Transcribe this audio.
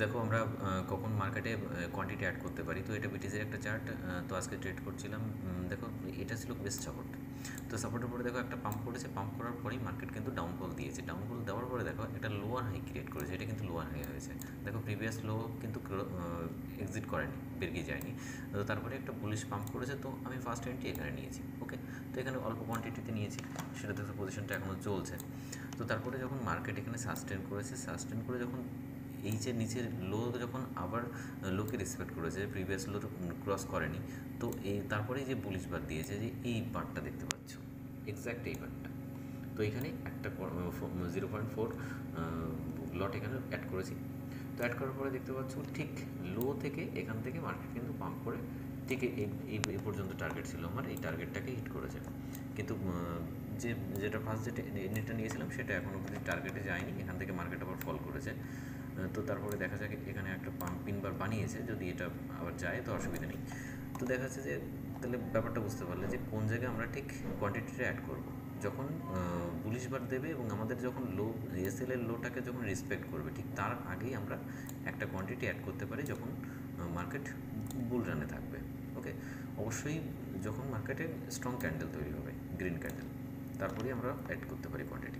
দেখো আমরা কখন মার্কেটে কোয়ান্টিটি অ্যাড করতে পারি। তো এটা বিটিসির একটা চার্ট। তো আজকে ট্রেড করছিলাম। দেখো এটা ছিল বেস্ট সাপোর্ট। তো সাপোর্টের পরে দেখো একটা পাম্প করেছে, পাম্প করার পরেই মার্কেট কিন্তু ডাউনফল দিয়েছে। ডাউনফল দেওয়ার পরে দেখো একটা লোয়ার হাই ক্রিয়েট করেছে, এটা কিন্তু লোয়ার হাই হয়েছে। দেখো প্রিভিয়াস লো কিন্তু এক্সিট করেনি, বেরিয়ে যায়নি। তো তারপরে একটা বুলিশ পাম্প করেছে, তো আমি ফার্স্ট এন্ট্রি এখানে নিয়েছি। ওকে, তো এখানে অল্প কোয়ান্টিটিতে নিয়েছি, সেটা দেখো পজিশনটা এখনও চলছে। তো তারপরে যখন মার্কেট এখানে সাস্টেন করেছে, সাস্টেন করে যখন এই যে নিচের লো যখন আবার লোকে রেসপেক্ট করেছে, প্রিভিয়াস লো ক্রস করেনি, তো এই তারপরে যে বুলিশ বার দিয়েছে, যে এই বারটা দেখতে পাচ্ছ, এক্স্যাক্ট এই বারটা। তো এখানে একটা 0.4 লট এখানে অ্যাড করেছি। তো অ্যাড করার পরে দেখতে পাচ্ছ ঠিক লো থেকে এখান থেকে মার্কেট কিন্তু পাম্প করে ঠিক এই পর্যন্ত টার্গেট ছিল আমার, এই টার্গেটটাকে হিট করেছে। কিন্তু যেটা ফার্স্ট যেটা নেটটা নিয়েছিলাম সেটা এখনও অবধি টার্গেটে যায়নি, এখান থেকে মার্কেট আবার ফল করেছে। তো তারপরে দেখা যাক, এখানে একটা পিন বার বানিয়েছে, যদি এটা আবার যায় তো অসুবিধা নেই। তো দেখা যাচ্ছে যে তাহলে ব্যাপারটা বুঝতে পারলে যে কোন জায়গায় আমরা ঠিক কোয়ান্টিটিটা অ্যাড করব। যখন বুলিশ বার দেবে এবং আমাদের যখন লো এসএল এর লোটাকে যখন রেসপেক্ট করবে, ঠিক তার আগেই আমরা একটা কোয়ান্টিটি অ্যাড করতে পারি, যখন মার্কেট বুল রানে থাকবে। ওকে, অবশ্যই যখন মার্কেটে স্ট্রং ক্যান্ডেল তৈরি হবে, গ্রিন ক্যান্ডেল, তারপরেই আমরা অ্যাড করতে পারি কোয়ান্টিটি।